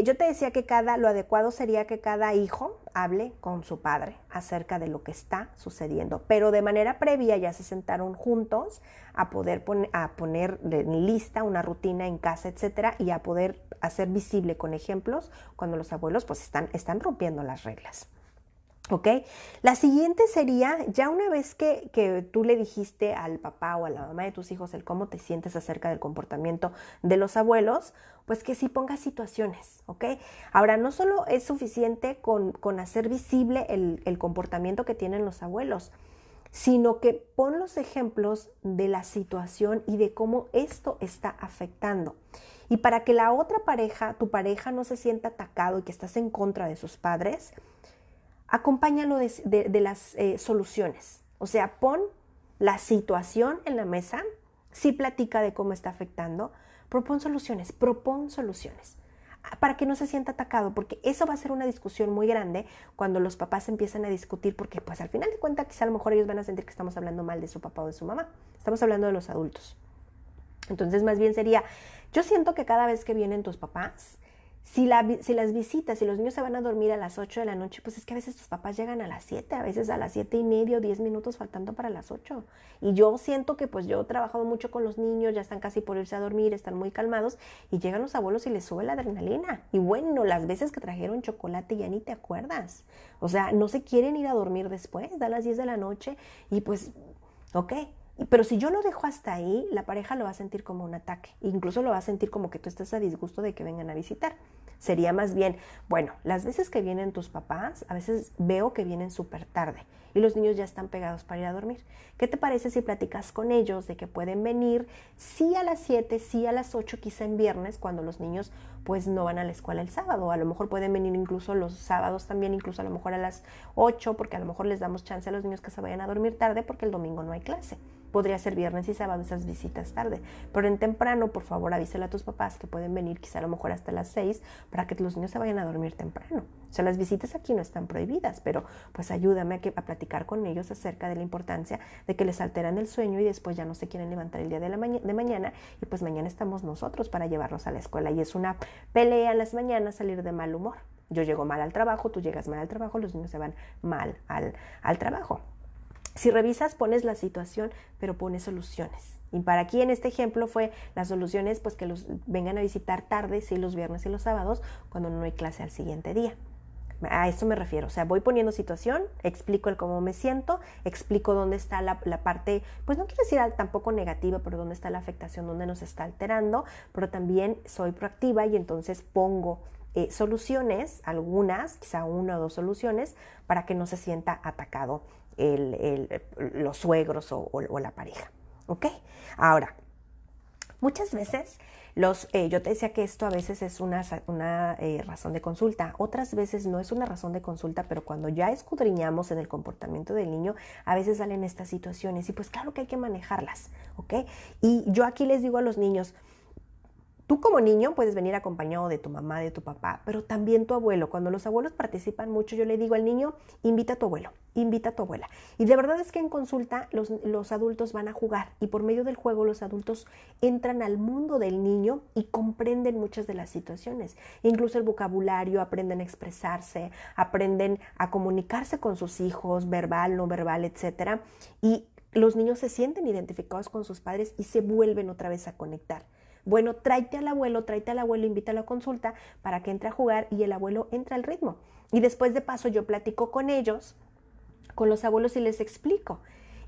yo te decía que lo adecuado sería que cada hijo hable con su padre acerca de lo que está sucediendo, pero de manera previa ya se sentaron juntos a poder poner en lista una rutina en casa, etcétera, y a poder hacer visible con ejemplos cuando los abuelos pues están rompiendo las reglas. ¿Ok? La siguiente sería, ya una vez que tú le dijiste al papá o a la mamá de tus hijos el cómo te sientes acerca del comportamiento de los abuelos, pues que sí pongas situaciones, ¿ok? Ahora, no solo es suficiente con hacer visible el comportamiento que tienen los abuelos, sino que pon los ejemplos de la situación y de cómo esto está afectando. Y para que la otra pareja, tu pareja, no se sienta atacado y que estás en contra de sus padres, acompáñalo de las soluciones. O sea, pon la situación en la mesa, sí platica de cómo está afectando, propon soluciones para que no se sienta atacado, porque eso va a ser una discusión muy grande cuando los papás empiezan a discutir, porque pues al final de cuentas quizá a lo mejor ellos van a sentir que estamos hablando mal de su papá o de su mamá. Estamos hablando de los adultos. Entonces más bien sería, yo siento que cada vez que vienen tus papás, si las visitas, si los niños se van a dormir a las 8 de la noche, pues es que a veces tus papás llegan a las 7, a veces a las 7:30, 10 minutos faltando para las 8. Y yo siento que pues yo he trabajado mucho con los niños, ya están casi por irse a dormir, están muy calmados, y llegan los abuelos y les sube la adrenalina. Y bueno, las veces que trajeron chocolate ya ni te acuerdas. O sea, no se quieren ir a dormir después, da las 10 de la noche y pues, ok. Pero si yo lo dejo hasta ahí, la pareja lo va a sentir como un ataque. Incluso lo va a sentir como que tú estás a disgusto de que vengan a visitar. Sería más bien, bueno, las veces que vienen tus papás, a veces veo que vienen súper tarde y los niños ya están pegados para ir a dormir. ¿Qué te parece si platicas con ellos de que pueden venir sí a las 7, sí a las 8, quizá en viernes, cuando los niños pues no van a la escuela el sábado? A lo mejor pueden venir incluso los sábados también, incluso a lo mejor a las 8, porque a lo mejor les damos chance a los niños que se vayan a dormir tarde porque el domingo no hay clase. Podría ser viernes y sábado esas visitas tarde, pero en temprano, por favor, avísale a tus papás que pueden venir quizá a lo mejor hasta las 6 para que los niños se vayan a dormir temprano. O sea, las visitas aquí no están prohibidas, pero pues ayúdame a platicar con ellos acerca de la importancia de que les alteran el sueño y después ya no se quieren levantar el día de mañana y pues mañana estamos nosotros para llevarlos a la escuela y es una pelea en las mañanas salir de mal humor. Yo llego mal al trabajo, tú llegas mal al trabajo, los niños se van mal al trabajo. Si revisas, pones la situación, pero pones soluciones. Y para aquí en este ejemplo fue las soluciones, pues que los vengan a visitar tarde, sí, los viernes y los sábados, cuando no hay clase al siguiente día. A esto me refiero, o sea, voy poniendo situación, explico el cómo me siento, explico dónde está la parte, pues no quiero decir tampoco negativa, pero dónde está la afectación, dónde nos está alterando, pero también soy proactiva y entonces pongo soluciones, algunas, quizá una o dos soluciones, para que no se sienta atacado los suegros o la pareja. ¿Ok? Ahora, muchas veces yo te decía que esto a veces es una razón de consulta, otras veces no es una razón de consulta, pero cuando ya escudriñamos en el comportamiento del niño, a veces salen estas situaciones y pues claro que hay que manejarlas, ¿ok? Y yo aquí les digo a los niños, tú como niño puedes venir acompañado de tu mamá, de tu papá, pero también tu abuelo. Cuando los abuelos participan mucho, yo le digo al niño, invita a tu abuelo, invita a tu abuela. Y de verdad es que en consulta los adultos van a jugar y por medio del juego los adultos entran al mundo del niño y comprenden muchas de las situaciones. Incluso el vocabulario, aprenden a expresarse, aprenden a comunicarse con sus hijos, verbal, no verbal, etcétera. Y los niños se sienten identificados con sus padres y se vuelven otra vez a conectar. Bueno, tráete al abuelo, invítalo a consulta para que entre a jugar y el abuelo entra al ritmo. Y después de paso yo platico con ellos, con los abuelos y les explico.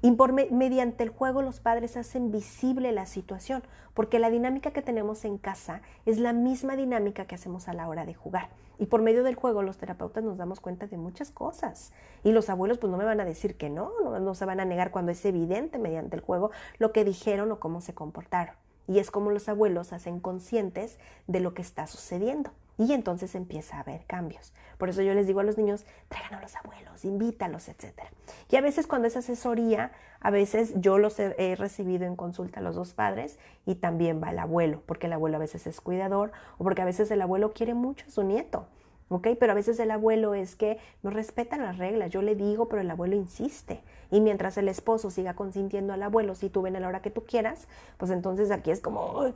Y mediante el juego los padres hacen visible la situación, porque la dinámica que tenemos en casa es la misma dinámica que hacemos a la hora de jugar. Y por medio del juego los terapeutas nos damos cuenta de muchas cosas. Y los abuelos pues no me van a decir que no se van a negar cuando es evidente mediante el juego lo que dijeron o cómo se comportaron. Y es como los abuelos hacen conscientes de lo que está sucediendo. Y entonces empieza a haber cambios. Por eso yo les digo a los niños, traigan a los abuelos, invítalos, etc. Y a veces cuando es asesoría, a veces yo los he recibido en consulta a los dos padres y también va el abuelo, porque el abuelo a veces es cuidador o porque a veces el abuelo quiere mucho a su nieto. ¿Ok? Pero a veces el abuelo es que no respeta las reglas, yo le digo, pero el abuelo insiste. Y mientras el esposo siga consintiendo al abuelo, si tú ven a la hora que tú quieras, pues entonces aquí es como,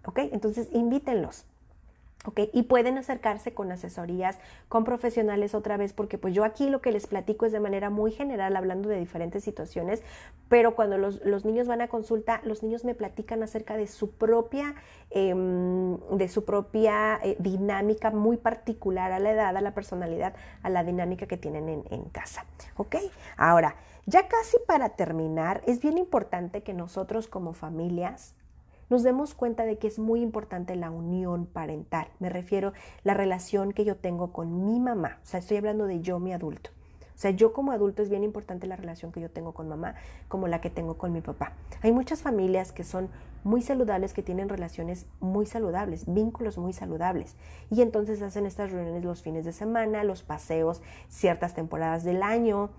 ¿ok? Entonces invítenlos. Okay, y pueden acercarse con asesorías, con profesionales otra vez, porque pues yo aquí lo que les platico es de manera muy general, hablando de diferentes situaciones, pero cuando los niños van a consulta, los niños me platican acerca de su propia dinámica muy particular a la edad, a la personalidad, a la dinámica que tienen en casa. ¿Ok? Ahora, ya casi para terminar, es bien importante que nosotros como familias nos demos cuenta de que es muy importante la unión parental. Me refiero a la relación que yo tengo con mi mamá. O sea, estoy hablando de yo, mi adulto. O O sea, yo como adulto es bien importante la relación que yo tengo con mamá como la que tengo con mi papá. Hay muchas familias que son muy saludables, que tienen relaciones muy saludables, vínculos muy saludables. Y entonces hacen estas reuniones los fines de semana, los paseos, ciertas temporadas del año.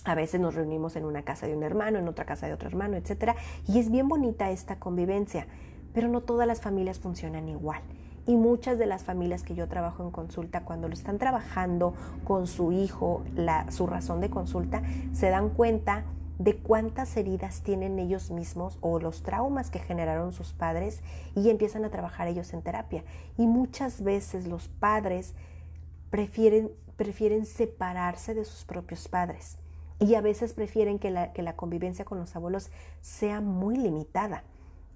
A veces nos reunimos en una casa de un hermano, en otra casa de otro hermano, etcétera. Y es bien bonita esta convivencia, pero no todas las familias funcionan igual. Y muchas de las familias que yo trabajo en consulta, cuando lo están trabajando con su hijo, su razón de consulta, se dan cuenta de cuántas heridas tienen ellos mismos o los traumas que generaron sus padres y empiezan a trabajar ellos en terapia. Y muchas veces los padres prefieren separarse de sus propios padres y a veces prefieren que la convivencia con los abuelos sea muy limitada.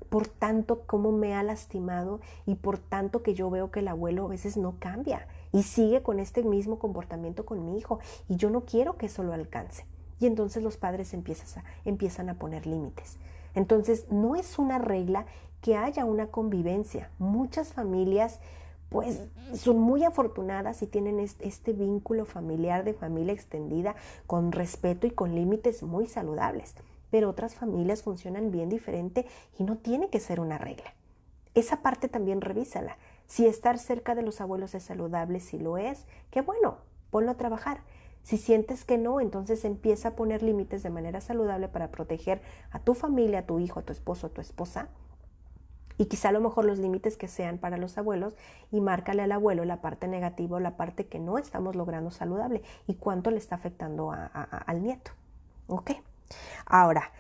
Por tanto, cómo me ha lastimado y por tanto que yo veo que el abuelo a veces no cambia y sigue con este mismo comportamiento con mi hijo y yo no quiero que eso lo alcance. Y entonces los padres empiezan a poner límites. Entonces, no es una regla que haya una convivencia. Muchas familias pues son muy afortunadas y tienen este vínculo familiar de familia extendida con respeto y con límites muy saludables. Pero otras familias funcionan bien diferente y no tiene que ser una regla. Esa parte también revísala. Si estar cerca de los abuelos es saludable, si lo es, qué bueno, ponlo a trabajar. Si sientes que no, entonces empieza a poner límites de manera saludable para proteger a tu familia, a tu hijo, a tu esposo, a tu esposa. Y quizá a lo mejor los límites que sean para los abuelos y márcale al abuelo la parte negativa o la parte que no estamos logrando saludable y cuánto le está afectando al nieto. ¿Ok? Ahora,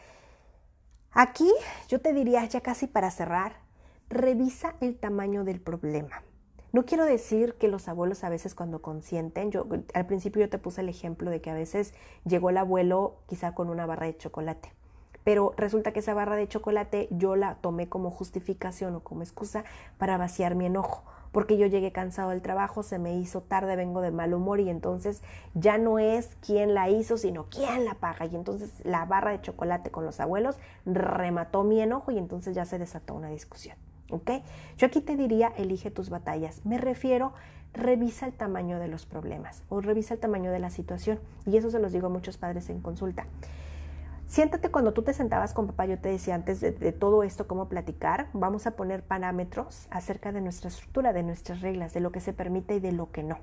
aquí yo te diría ya casi para cerrar, revisa el tamaño del problema. No quiero decir que los abuelos a veces cuando consienten, al principio yo te puse el ejemplo de que a veces llegó el abuelo quizá con una barra de chocolate, pero resulta que esa barra de chocolate yo la tomé como justificación o como excusa para vaciar mi enojo, porque yo llegué cansado del trabajo, se me hizo tarde, vengo de mal humor y entonces ya no es quién la hizo, sino quién la paga. Y entonces la barra de chocolate con los abuelos remató mi enojo y entonces ya se desató una discusión. ¿Ok? Yo aquí te diría, elige tus batallas. Me refiero, revisa el tamaño de los problemas o revisa el tamaño de la situación. Y eso se los digo a muchos padres en consulta. Siéntate cuando tú te sentabas con papá, yo te decía antes de todo esto, cómo platicar, vamos a poner parámetros acerca de nuestra estructura, de nuestras reglas, de lo que se permite y de lo que no,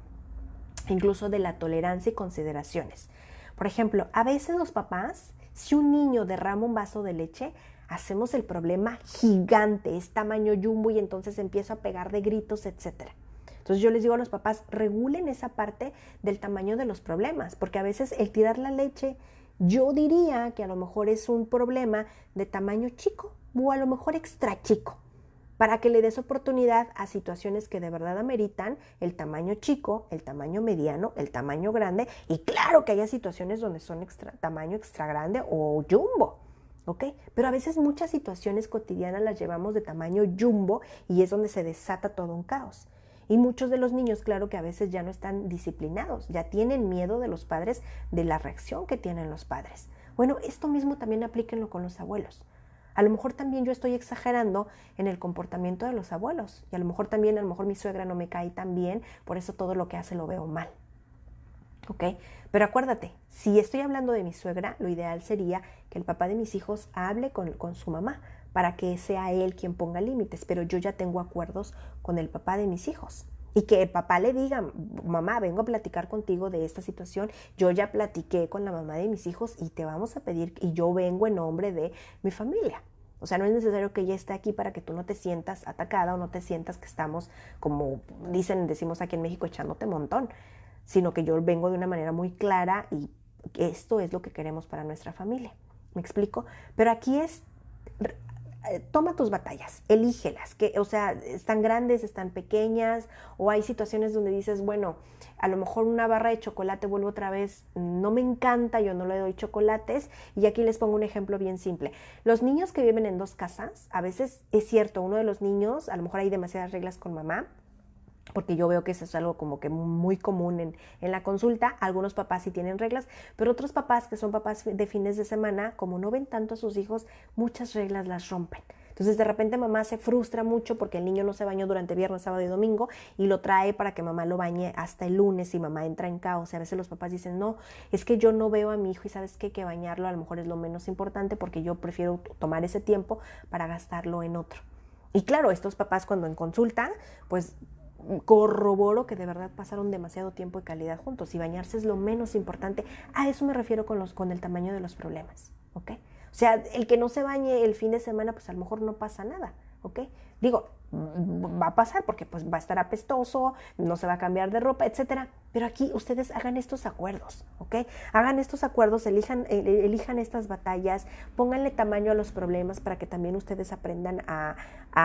incluso de la tolerancia y consideraciones. Por ejemplo, a veces los papás, si un niño derrama un vaso de leche, hacemos el problema gigante, es tamaño jumbo y entonces empiezo a pegar de gritos, etc. Entonces yo les digo a los papás, regulen esa parte del tamaño de los problemas, porque a veces el tirar la leche, yo diría que a lo mejor es un problema de tamaño chico o a lo mejor extra chico, para que le des oportunidad a situaciones que de verdad ameritan el tamaño chico, el tamaño mediano, el tamaño grande, y claro que haya situaciones donde son tamaño extra grande o jumbo, ¿ok? Pero a veces muchas situaciones cotidianas las llevamos de tamaño jumbo y es donde se desata todo un caos. Y muchos de los niños, claro que a veces ya no están disciplinados, ya tienen miedo de los padres, de la reacción que tienen los padres. Bueno, esto mismo también aplíquenlo con los abuelos. A lo mejor también yo estoy exagerando en el comportamiento de los abuelos y a lo mejor mi suegra no me cae tan bien, por eso todo lo que hace lo veo mal. ¿Ok? Pero acuérdate, si estoy hablando de mi suegra, lo ideal sería que el papá de mis hijos hable con su mamá para que sea él quien ponga límites, pero yo ya tengo acuerdos con el papá de mis hijos. Y que el papá le diga, mamá, vengo a platicar contigo de esta situación, yo ya platiqué con la mamá de mis hijos y te vamos a pedir, y yo vengo en nombre de mi familia. O sea, no es necesario que ella esté aquí para que tú no te sientas atacada o no te sientas que estamos, como decimos aquí en México, echándote montón, sino que yo vengo de una manera muy clara y esto es lo que queremos para nuestra familia. ¿Me explico? Pero aquí es, toma tus batallas, elígelas, o sea, están grandes, están pequeñas, o hay situaciones donde dices, bueno, a lo mejor una barra de chocolate, vuelvo otra vez, no me encanta, yo no le doy chocolates, y aquí les pongo un ejemplo bien simple. Los niños que viven en dos casas, a veces es cierto, uno de los niños, a lo mejor hay demasiadas reglas con mamá, porque yo veo que eso es algo como que muy común en la consulta. Algunos papás sí tienen reglas, pero otros papás que son papás de fines de semana, como no ven tanto a sus hijos, muchas reglas las rompen. Entonces de repente mamá se frustra mucho porque el niño no se bañó durante viernes, sábado y domingo y lo trae para que mamá lo bañe hasta el lunes y mamá entra en caos. Y a veces los papás dicen, no, es que yo no veo a mi hijo y sabes qué, que bañarlo a lo mejor es lo menos importante porque yo prefiero tomar ese tiempo para gastarlo en otro. Y claro, estos papás cuando en consulta, pues corroboro que de verdad pasaron demasiado tiempo de calidad juntos y bañarse es lo menos importante. A eso me refiero con el tamaño de los problemas, ¿ok? O sea, el que no se bañe el fin de semana, pues a lo mejor no pasa nada, ¿ok? Digo, va a pasar porque pues va a estar apestoso, no se va a cambiar de ropa, etcétera. Pero aquí ustedes hagan estos acuerdos, ¿ok? Hagan estos acuerdos, elijan estas batallas, pónganle tamaño a los problemas para que también ustedes aprendan a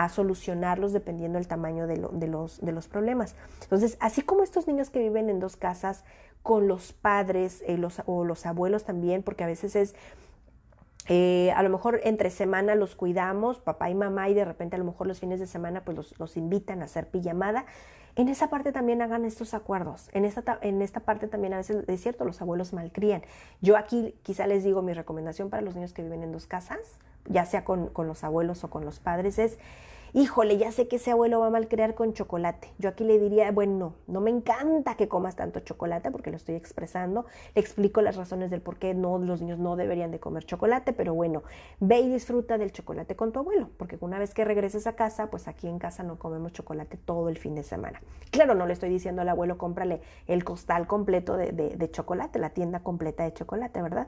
solucionarlos dependiendo del tamaño de los problemas. Entonces, así como estos niños que viven en dos casas con los padres o los abuelos también, porque a veces es a lo mejor entre semana los cuidamos, papá y mamá, y de repente a lo mejor los fines de semana pues los invitan a hacer pijamada. En esa parte también hagan estos acuerdos. En esta parte también a veces es cierto, los abuelos malcrían. Yo aquí quizá les digo mi recomendación para los niños que viven en dos casas, ya sea con los abuelos o con los padres, es híjole, ya sé que ese abuelo va a malcriar con chocolate. Yo aquí le diría, bueno, no me encanta que comas tanto chocolate porque lo estoy expresando. Le explico las razones del por qué los niños no deberían de comer chocolate, pero bueno, ve y disfruta del chocolate con tu abuelo, porque una vez que regreses a casa, pues aquí en casa no comemos chocolate todo el fin de semana. Claro, no le estoy diciendo al abuelo, cómprale el costal completo de chocolate, la tienda completa de chocolate, ¿verdad?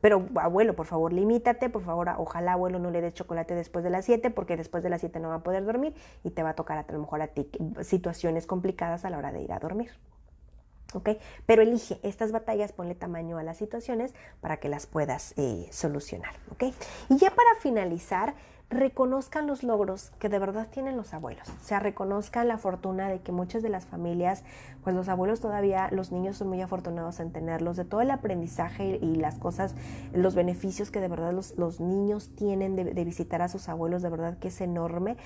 Pero abuelo, por favor, limítate, por favor, ojalá abuelo no le dé chocolate después de las 7 porque después de las 7 no va a poder dormir y te va a tocar a lo mejor a ti situaciones complicadas a la hora de ir a dormir. ¿Ok? Pero elige estas batallas, ponle tamaño a las situaciones para que las puedas solucionar. ¿Ok? Y ya para finalizar, reconozcan los logros que de verdad tienen los abuelos. O sea, reconozcan la fortuna de que muchas de las familias, pues los abuelos todavía, los niños son muy afortunados en tenerlos, de todo el aprendizaje y las cosas, los beneficios que de verdad los niños tienen de visitar a sus abuelos, de verdad que es enorme.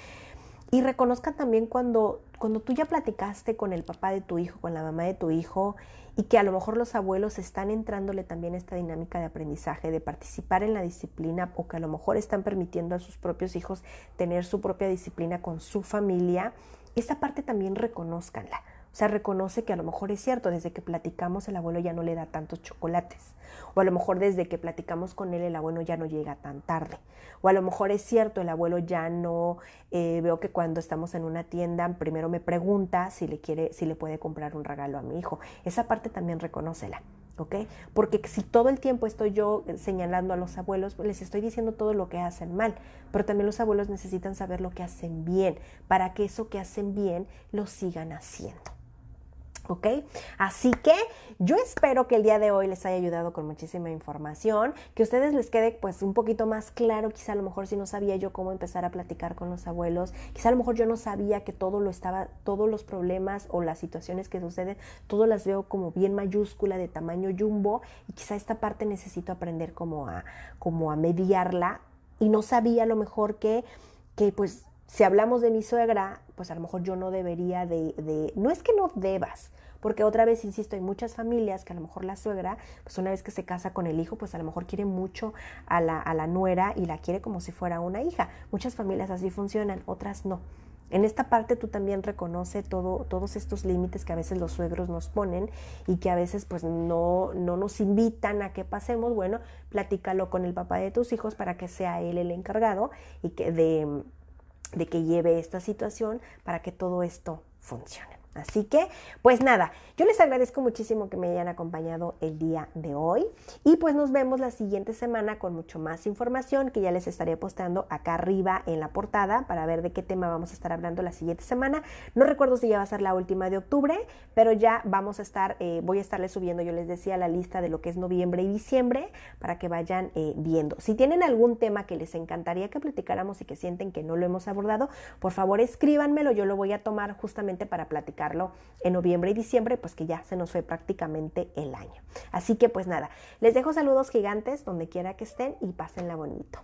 Y reconozcan también cuando tú ya platicaste con el papá de tu hijo, con la mamá de tu hijo, y que a lo mejor los abuelos están entrándole también esta dinámica de aprendizaje, de participar en la disciplina, o que a lo mejor están permitiendo a sus propios hijos tener su propia disciplina con su familia, esta parte también reconózcanla. O sea, reconoce que a lo mejor es cierto, desde que platicamos el abuelo ya no le da tantos chocolates. O a lo mejor desde que platicamos con él el abuelo ya no llega tan tarde. O a lo mejor es cierto, el abuelo ya no, veo que cuando estamos en una tienda primero me pregunta si le puede comprar un regalo a mi hijo. Esa parte también reconócela. ¿Ok? Porque si todo el tiempo estoy yo señalando a los abuelos, pues les estoy diciendo todo lo que hacen mal, pero también los abuelos necesitan saber lo que hacen bien, para que eso que hacen bien lo sigan haciendo. ¿Ok? Así que yo espero que el día de hoy les haya ayudado con muchísima información, que a ustedes les quede pues un poquito más claro, quizá a lo mejor si no sabía yo cómo empezar a platicar con los abuelos, quizá a lo mejor yo no sabía que todos los problemas o las situaciones que suceden, todas las veo como bien mayúscula de tamaño jumbo y quizá esta parte necesito aprender como a mediarla y no sabía a lo mejor que pues si hablamos de mi suegra, pues a lo mejor yo no debería no es que no debas, porque otra vez, insisto, hay muchas familias que a lo mejor la suegra, pues una vez que se casa con el hijo, pues a lo mejor quiere mucho a la nuera y la quiere como si fuera una hija. Muchas familias así funcionan, otras no. En esta parte tú también reconoce todos estos límites que a veces los suegros nos ponen y que a veces pues no nos invitan a que pasemos. Bueno, platícalo con el papá de tus hijos para que sea él el encargado y que de que lleve esta situación para que todo esto funcione. Así que, pues nada, yo les agradezco muchísimo que me hayan acompañado el día de hoy y pues nos vemos la siguiente semana con mucho más información que ya les estaré postando acá arriba en la portada para ver de qué tema vamos a estar hablando la siguiente semana. No recuerdo si ya va a ser la última de octubre, pero ya vamos a estar, voy a estarles subiendo, yo les decía, la lista de lo que es noviembre y diciembre para que vayan viendo. Si tienen algún tema que les encantaría que platicáramos y que sienten que no lo hemos abordado, por favor escríbanmelo, yo lo voy a tomar justamente para platicar en noviembre y diciembre, pues que ya se nos fue prácticamente el año. Así que pues nada, les dejo saludos gigantes donde quiera que estén y pásenla bonito.